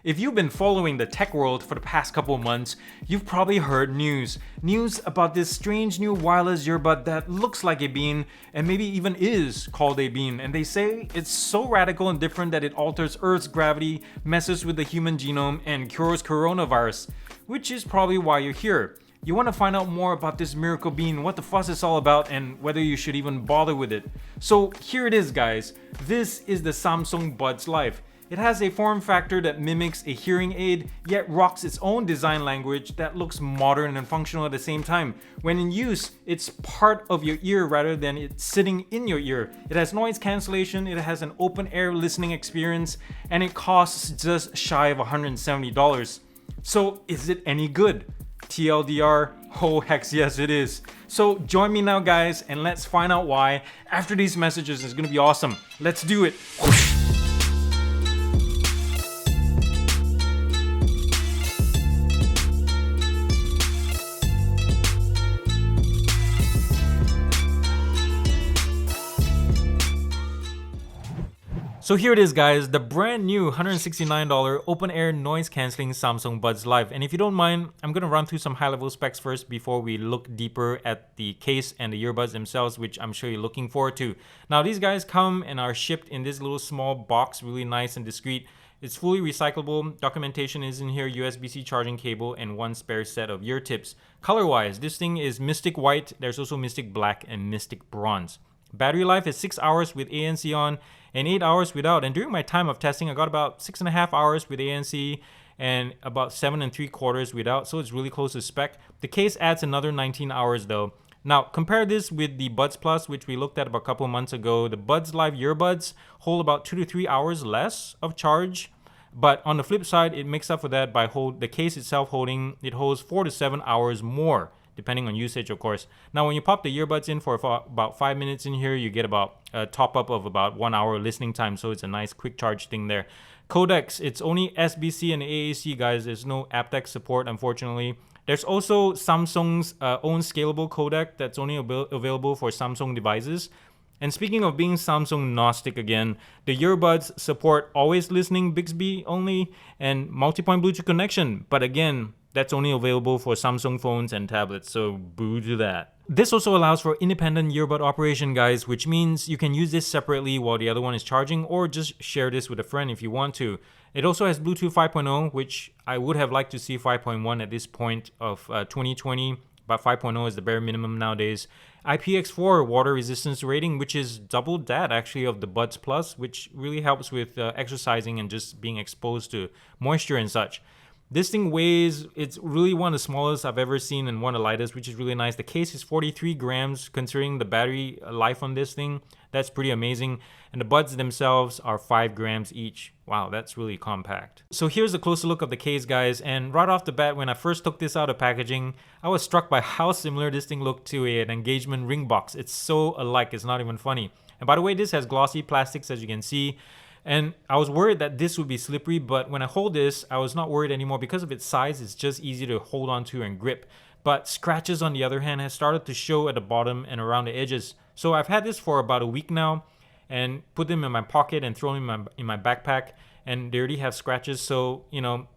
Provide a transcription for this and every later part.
If you've been following the tech world for the past couple of months, you've probably heard news about this strange new wireless earbud that looks like a bean and maybe even is called a bean. And they say it's so radical and different that it alters Earth's gravity, messes with the human genome, and cures coronavirus, which is probably why you're here. You want to find out more about this miracle bean, what the fuss is all about, and whether you should even bother with it. So here it is, guys. This is the Samsung Buds Live. It has a form factor that mimics a hearing aid, yet rocks its own design language that looks modern and functional at the same time. When in use, it's part of your ear rather than it sitting in your ear. It has noise cancellation, it has an open air listening experience, and it costs just shy of $170. So is it any good? TLDR, oh heck yes it is. So join me now guys and let's find out why after these messages. It's gonna be awesome. Let's do it. So here it is guys, the brand new $169 open air noise cancelling Samsung Buds Live. And if you don't mind, I'm going to run through some high level specs first before we look deeper at the case and the earbuds themselves, which I'm sure you're looking forward to. Now these guys come and are shipped in this little small box, really nice and discreet. It's fully recyclable, documentation is in here, USB-C charging cable, and one spare set of ear tips. Color-wise, this thing is Mystic White, there's also Mystic Black and Mystic Bronze. Battery life is 6 hours with ANC on and 8 hours without. And during my time of testing, I got about 6.5 hours with ANC and about 7 3/4 without. So it's really close to spec. The case adds another 19 hours though. Now compare this with the Buds Plus, which we looked at about a couple months ago. The Buds Live earbuds hold about 2 to 3 hours less of charge. But on the flip side, it makes up for that by the case itself it holds 4 to 7 hours more, depending on usage, of course. Now, when you pop the earbuds in for about 5 minutes in here, you get about a top up of about 1 hour listening time. So it's a nice quick charge thing there. Codecs, it's only SBC and AAC, guys. There's no aptX support, unfortunately. There's also Samsung's own scalable codec that's only available for Samsung devices. And speaking of being Samsung Gnostic again, the earbuds support always listening Bixby only and multi-point Bluetooth connection. But again, that's only available for Samsung phones and tablets, so boo to that. This also allows for independent earbud operation, guys, which means you can use this separately while the other one is charging, or just share this with a friend if you want to. It also has Bluetooth 5.0, which I would have liked to see 5.1 at this point of 2020, but 5.0 is the bare minimum nowadays. IPX4 water resistance rating, which is double that actually of the Buds Plus, which really helps with exercising and just being exposed to moisture and such. This thing weighs, it's really one of the smallest I've ever seen and one of the lightest, which is really nice. The case is 43 grams considering the battery life on this thing. That's pretty amazing. And the buds themselves are 5 grams each. Wow, that's really compact. So here's a closer look of the case, guys. And right off the bat, when I first took this out of packaging, I was struck by how similar this thing looked to an engagement ring box. It's so alike, it's not even funny. And by the way, this has glossy plastics, as you can see. And I was worried that this would be slippery, but when I hold this, I was not worried anymore. Because of its size, it's just easy to hold onto and grip. But scratches, on the other hand, has started to show at the bottom and around the edges. So I've had this for about a week now and put them in my pocket and throw them in my backpack. And they already have scratches, so,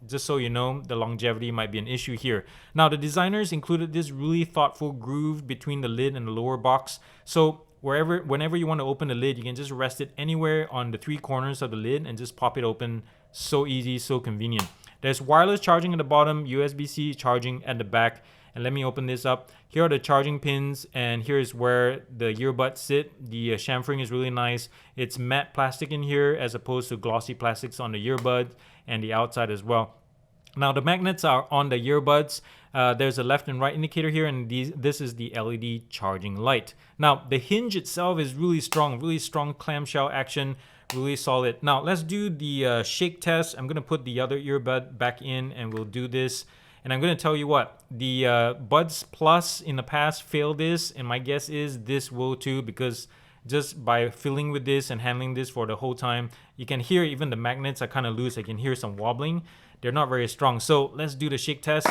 just so you know, the longevity might be an issue here. Now, the designers included this really thoughtful groove between the lid and the lower box. So whenever you want to open the lid, you can just rest it anywhere on the 3 corners of the lid and just pop it open. So easy, so convenient. There's wireless charging at the bottom, USB-C charging at the back. And let me open this up. Here are the charging pins, and here's where the earbuds sit. The chamfering is really nice. It's matte plastic in here as opposed to glossy plastics on the earbud and the outside as well. Now the magnets are on the earbuds. There's a left and right indicator here, and this is the LED charging light. Now the hinge itself is really strong clamshell action, really solid. Now let's do the shake test. I'm gonna put the other earbud back in and we'll do this. And I'm going to tell you what, the Buds Plus in the past failed this, and my guess is this will too, because just by filling with this and handling this for the whole time, you can hear even the magnets are kind of loose. I can hear some wobbling. They're not very strong. So let's do the shake test,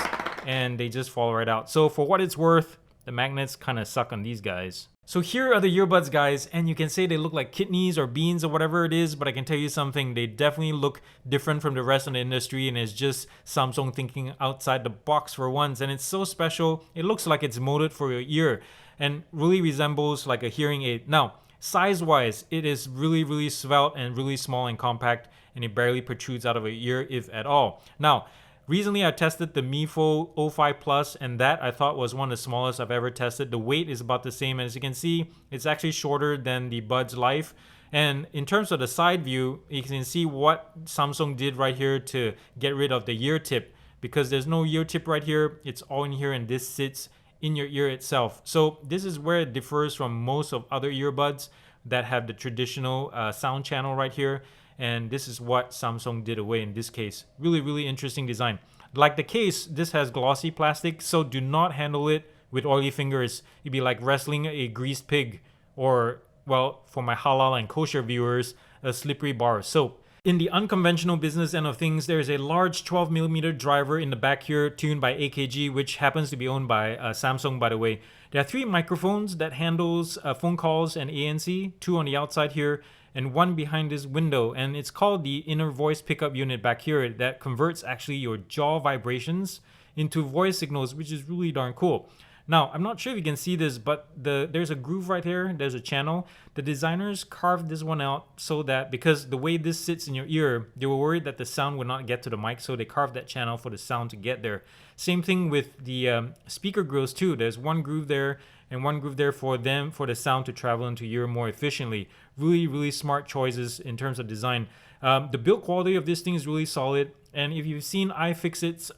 and they just fall right out. So for what it's worth, the magnets kind of suck on these guys. So here are the earbuds, guys, and you can say they look like kidneys or beans or whatever it is, but I can tell you something, they definitely look different from the rest of the industry, and it's just Samsung thinking outside the box for once, and it's so special. It looks like it's molded for your ear and really resembles like a hearing aid. Now, size-wise, it is really svelte and really small and compact, and it barely protrudes out of your ear, if at all. Now, recently I tested the Mifo 05 Plus, and that I thought was one of the smallest I've ever tested. The weight is about the same, and as you can see, it's actually shorter than the Buds Life. And in terms of the side view, you can see what Samsung did right here to get rid of the ear tip, because there's no ear tip right here. It's all in here, and this sits in your ear itself. So this is where it differs from most of other earbuds that have the traditional sound channel right here. And this is what Samsung did away in this case. Really interesting design. Like the case, this has glossy plastic, so do not handle it with oily fingers. It'd be like wrestling a greased pig, or, well, for my halal and kosher viewers, a slippery bar of soap. In the unconventional business end of things, there is a large 12mm driver in the back here, tuned by AKG, which happens to be owned by Samsung, by the way. There are 3 microphones that handles phone calls and ANC, 2 on the outside here, and 1 behind this window, and it's called the inner voice pickup unit back here that converts actually your jaw vibrations into voice signals, which is really darn cool. Now, I'm not sure if you can see this, but there's a groove right here, there's a channel. The designers carved this one out so that, because the way this sits in your ear, they were worried that the sound would not get to the mic, so they carved that channel for the sound to get there. Same thing with the speaker grills too. There's 1 groove there and 1 groove there for the sound to travel into your ear more efficiently. Really smart choices in terms of design. The build quality of this thing is really solid, and if you've seen iFixit's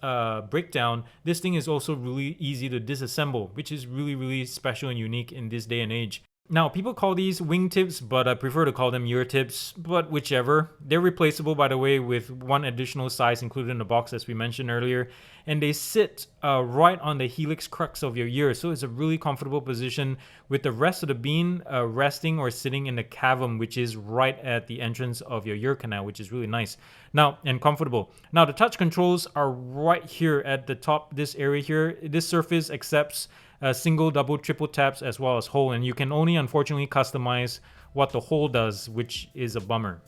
breakdown, this thing is also really easy to disassemble, which is really special and unique in this day and age. Now, people call these wing tips, but I prefer to call them ear tips, but whichever. They're replaceable, by the way, with 1 additional size included in the box, as we mentioned earlier, and they sit right on the helix crux of your ear, so it's a really comfortable position, with the rest of the bean resting or sitting in the cavum, which is right at the entrance of your ear canal, which is really nice. Now, and comfortable. Now, the touch controls are right here at the top, this area here. This surface accepts single, double, triple taps as well as hold, and you can only unfortunately customize what the hold does, which is a bummer.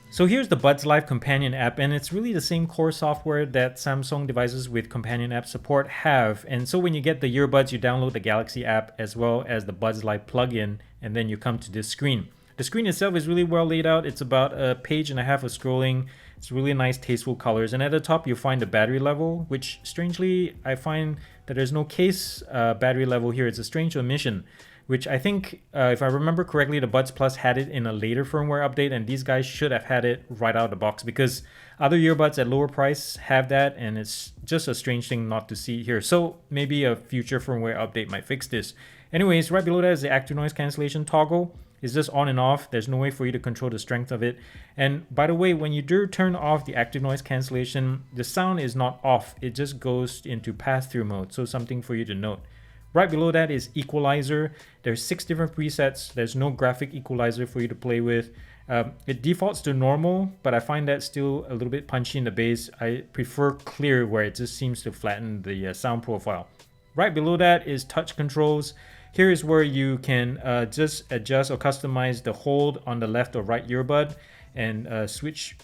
So here's the Buds Live Companion app, and it's really the same core software that Samsung devices with companion app support have. And so when you get the earbuds, you download the Galaxy app as well as the Buds Live plugin, and then you come to this screen. The screen itself is really well laid out. It's about a page and a half of scrolling. It's really nice, tasteful colors. And at the top, you'll find the battery level, which strangely, I find that there's no case battery level here. It's a strange omission, which I think, if I remember correctly, the Buds Plus had it in a later firmware update, and these guys should have had it right out of the box, because other earbuds at lower price have that, and it's just a strange thing not to see here. So maybe a future firmware update might fix this. Anyways, right below that is the active noise cancellation toggle. It's just on and off. There's no way for you to control the strength of it. And by the way, when you do turn off the active noise cancellation, the sound is not off. It just goes into pass-through mode, so something for you to note. Right below that is equalizer. There's 6 different presets. There's no graphic equalizer for you to play with. It defaults to normal, but I find that still a little bit punchy in the bass. I prefer clear, where it just seems to flatten the sound profile. Right below that is touch controls. Here is where you can just adjust or customize the hold on the left or right earbud, and switch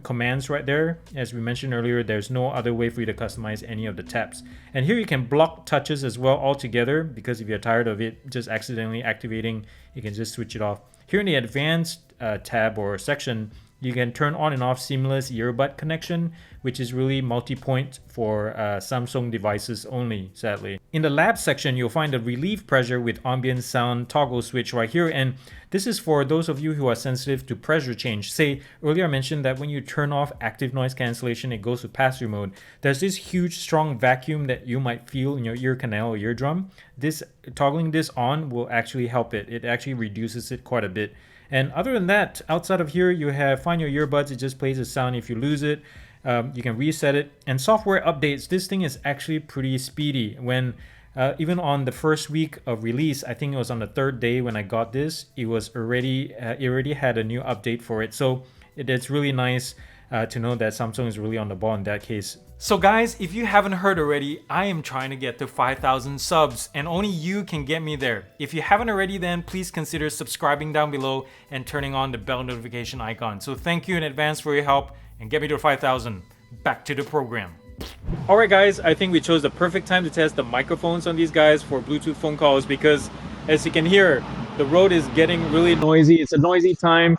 commands right there. As we mentioned earlier, there's no other way for you to customize any of the taps. And here you can block touches as well altogether, because if you're tired of it just accidentally activating, you can just switch it off. Here in the advanced tab or section, you can turn on and off seamless earbud connection, which is really multi-point for Samsung devices only, sadly. In the lab section, you'll find the relief pressure with ambient sound toggle switch right here, and this is for those of you who are sensitive to pressure change. Say, earlier I mentioned that when you turn off active noise cancellation, it goes to pass-through mode. There's this huge strong vacuum that you might feel in your ear canal or eardrum. Toggling this on will actually help it. It actually reduces it quite a bit. And other than that, outside of here, you find your earbuds. It just plays a sound if you lose it. You can reset it. And software updates, this thing is actually pretty speedy. When even on the first week of release, I think it was on the third day when I got this, it already had a new update for it. So it's really nice to know that Samsung is really on the ball in that case. So guys, if you haven't heard already, I am trying to get to 5,000 subs and only you can get me there. If you haven't already, then please consider subscribing down below and turning on the bell notification icon. So thank you in advance for your help and get me to 5,000. Back to the program. Alright guys, I think we chose the perfect time to test the microphones on these guys for Bluetooth phone calls because as you can hear, the road is getting really noisy. It's a noisy time.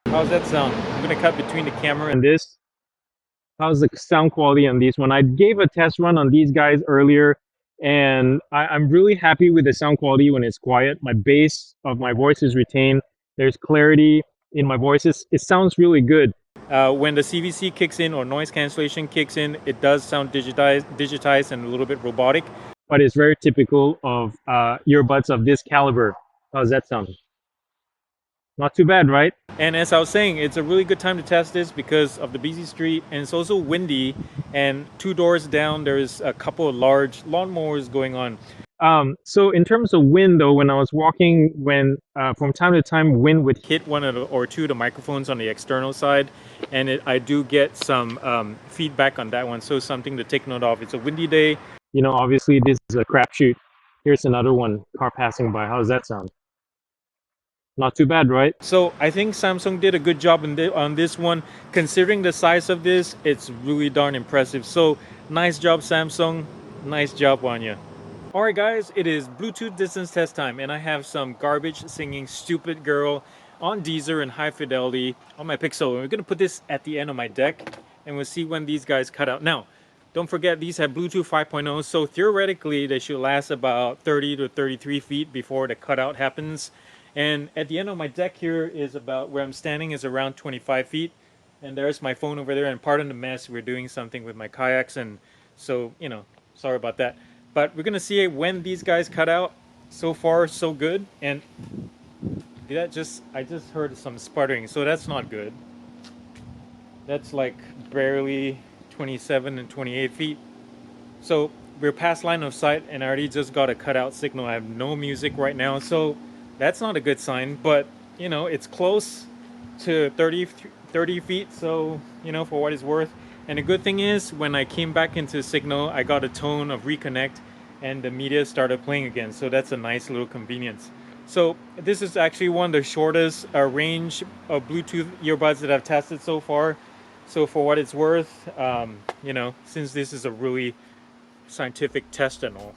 How's that sound? I'm gonna cut between the camera and this. How's the sound quality on these one? I gave a test run on these guys earlier and I'm really happy with the sound quality when it's quiet. My bass of my voice is retained. There's clarity in my voices. It sounds really good. When the CVC kicks in or noise cancellation kicks in, it does sound digitized and a little bit robotic, but it's very typical of earbuds of this caliber. How's that sound? Not too bad, right? And as I was saying, it's a really good time to test this because of the busy street and it's also windy, and 2 doors down there's a couple of large lawnmowers going on. So in terms of wind though, when I was walking, when from time to time wind would hit one or two of the microphones on the external side, and I do get some feedback on that one, so something to take note of. It's a windy day. You know, obviously this is a crapshoot. Here's another one, car passing by. How does that sound? Not too bad, right? So I think Samsung did a good job on this one. Considering the size of this, it's really darn impressive. So nice job, Samsung. Nice job on you. Alright guys, it is Bluetooth distance test time, and I have some garbage singing Stupid Girl on Deezer and high fidelity on my Pixel. And we're going to put this at the end of my deck and we'll see when these guys cut out. Now, don't forget these have Bluetooth 5.0, so theoretically they should last about 30 to 33 feet before the cutout happens. And at the end of my deck here is about where I'm standing is around 25 feet. And there's my phone over there, and pardon the mess, we're doing something with my kayaks, and so, you know, sorry about that. But we're gonna see when these guys cut out. So far, so good. And I just heard some sputtering, so that's not good. That's like barely 27 and 28 feet. So we're past line of sight, and I already just got a cutout signal. I have no music right now, so that's not a good sign, but you know, it's close to 30 feet, so you know, for what it's worth. And the good thing is, when I came back into signal, I got a tone of reconnect and the media started playing again, so that's a nice little convenience. So this is actually one of the shortest range of Bluetooth earbuds that I've tested so far. So for what it's worth, you know, since this is a really scientific test and all.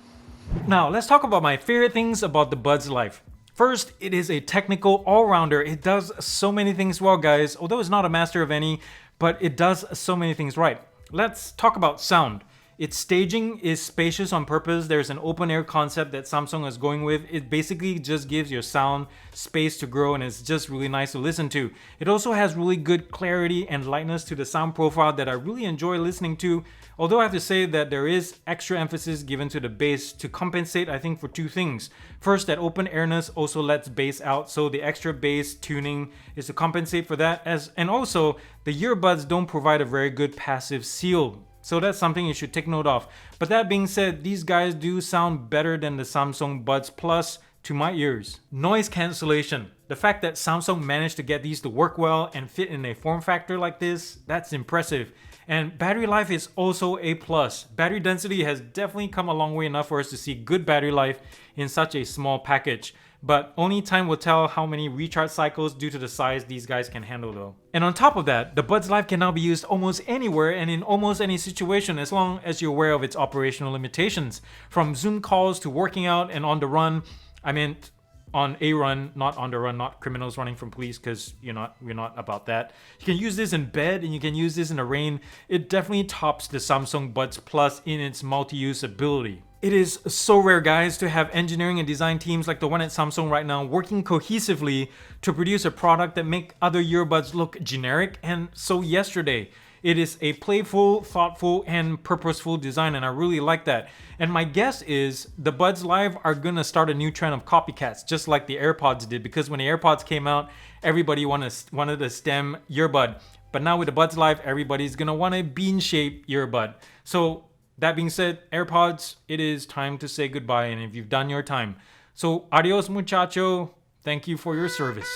Now let's talk about my favorite things about the Buds Life. First, it is a technical all-rounder. It does so many things well, guys. Although it's not a master of any, but it does so many things right. Let's talk about sound. Its staging is spacious on purpose. There's an open air concept that Samsung is going with. It basically just gives your sound space to grow, and it's just really nice to listen to. It also has really good clarity and lightness to the sound profile that I really enjoy listening to. Although I have to say that there is extra emphasis given to the bass to compensate, I think, for 2 things. First, that open airness also lets bass out, so the extra bass tuning is to compensate for that. And also, the earbuds don't provide a very good passive seal. So that's something you should take note of. But that being said, these guys do sound better than the Samsung Buds Plus to my ears. Noise cancellation. The fact that Samsung managed to get these to work well and fit in a form factor like this, that's impressive. And battery life is also a plus. Battery density has definitely come a long way enough for us to see good battery life in such a small package. But only time will tell how many recharge cycles due to the size these guys can handle though. And on top of that, the Buds Life can now be used almost anywhere and in almost any situation as long as you're aware of its operational limitations. From Zoom calls to working out and on the run. I meant on a run, not on the run, not criminals running from police, because we're not about that. You can use this in bed and you can use this in the rain. It definitely tops the Samsung Buds Plus in its multi-use ability. It is so rare, guys, to have engineering and design teams like the one at Samsung right now working cohesively to produce a product that make other earbuds look generic and so yesterday. It is a playful, thoughtful, and purposeful design, and I really like that. And my guess is the Buds Live are gonna start a new trend of copycats, just like the AirPods did, because when the AirPods came out, everybody wanted a stem earbud. But now with the Buds Live, everybody's gonna want a bean-shaped earbud. So that being said, AirPods, it is time to say goodbye, and if you've done your time. So adios muchacho, thank you for your service.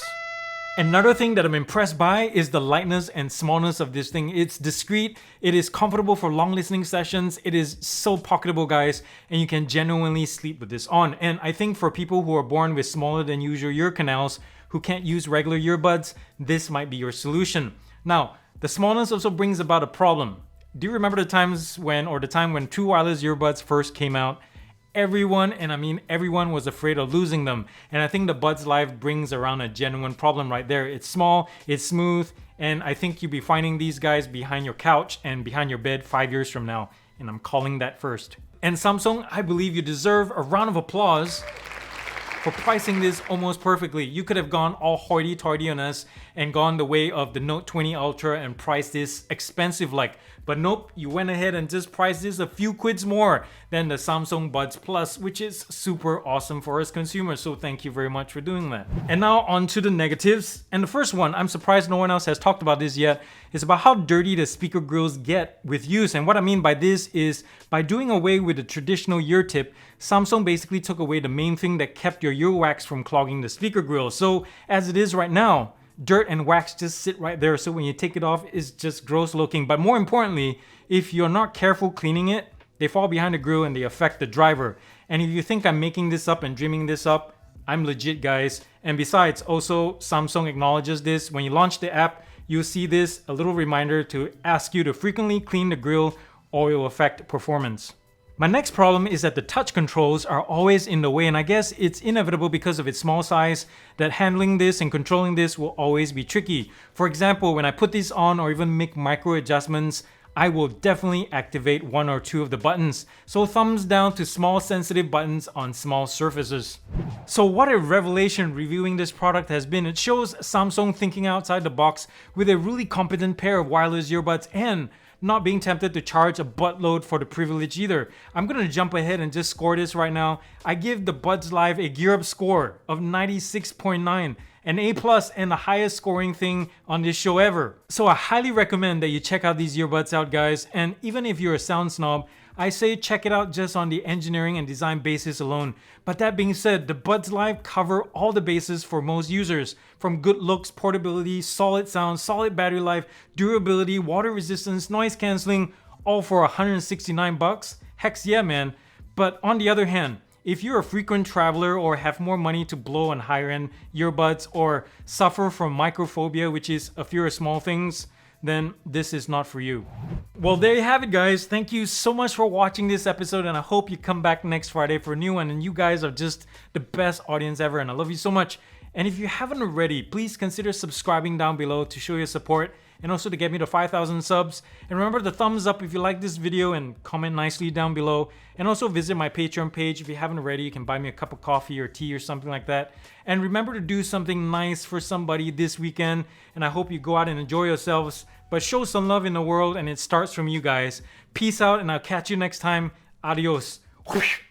Another thing that I'm impressed by is the lightness and smallness of this thing. It's discreet, it is comfortable for long listening sessions, it is so pocketable, guys, and you can genuinely sleep with this on. And I think for people who are born with smaller than usual ear canals who can't use regular earbuds, this might be your solution. Now, the smallness also brings about a problem. Do you remember the time when true wireless earbuds first came out? Everyone, and I mean everyone, was afraid of losing them. And I think the Buds Live brings around a genuine problem right there. It's small, it's smooth, and I think you'll be finding these guys behind your couch and behind your bed 5 years from now. And I'm calling that first. And Samsung, I believe you deserve a round of applause for pricing this almost perfectly. You could have gone all hoity-toity on us and gone the way of the Note 20 Ultra and priced this expensive like. But nope, you went ahead and just priced this a few quids more than the Samsung Buds Plus, which is super awesome for us consumers. So thank you very much for doing that. And now on to the negatives. And the first one, I'm surprised no one else has talked about this yet, is about how dirty the speaker grills get with use. And what I mean by this is by doing away with the traditional ear tip, Samsung basically took away the main thing that kept your earwax from clogging the speaker grill. So as it is right now, dirt and wax just sit right there, so when you take it off, it's just gross looking. But more importantly, if you're not careful cleaning it, they fall behind the grill and they affect the driver. And if you think I'm making this up and dreaming this up, I'm legit, guys. And besides, also Samsung acknowledges this. When you launch the app, you'll see this, a little reminder to ask you to frequently clean the grill or it will affect performance. My next problem is that the touch controls are always in the way, and I guess it's inevitable because of its small size that handling this and controlling this will always be tricky. For example, when I put this on or even make micro adjustments, I will definitely activate one or two of the buttons. So thumbs down to small sensitive buttons on small surfaces. So what a revelation reviewing this product has been. It shows Samsung thinking outside the box with a really competent pair of wireless earbuds and not being tempted to charge a buttload for the privilege either. I'm gonna jump ahead and just score this right now. I give the Buds Live a gear up score of 96.9, an A+ and the highest scoring thing on this show ever. So I highly recommend that you check out these earbuds out, guys. And even if you're a sound snob, I say check it out just on the engineering and design basis alone. But that being said, the Buds Live cover all the bases for most users, from good looks, portability, solid sound, solid battery life, durability, water resistance, noise cancelling, all for $169. Heck yeah, man. But on the other hand, if you're a frequent traveler or have more money to blow on higher end earbuds or suffer from microphobia, which is a fear of small things, then this is not for you. Well, there you have it, guys. Thank you so much for watching this episode, and I hope you come back next Friday for a new one. And you guys are just the best audience ever, and I love you so much. And if you haven't already, please consider subscribing down below to show your support and also to get me to 5,000 subs. And remember the thumbs up if you like this video and comment nicely down below. And also visit my Patreon page if you haven't already. You can buy me a cup of coffee or tea or something like that. And remember to do something nice for somebody this weekend. And I hope you go out and enjoy yourselves. But show some love in the world, and it starts from you guys. Peace out, and I'll catch you next time. Adios. Whoosh.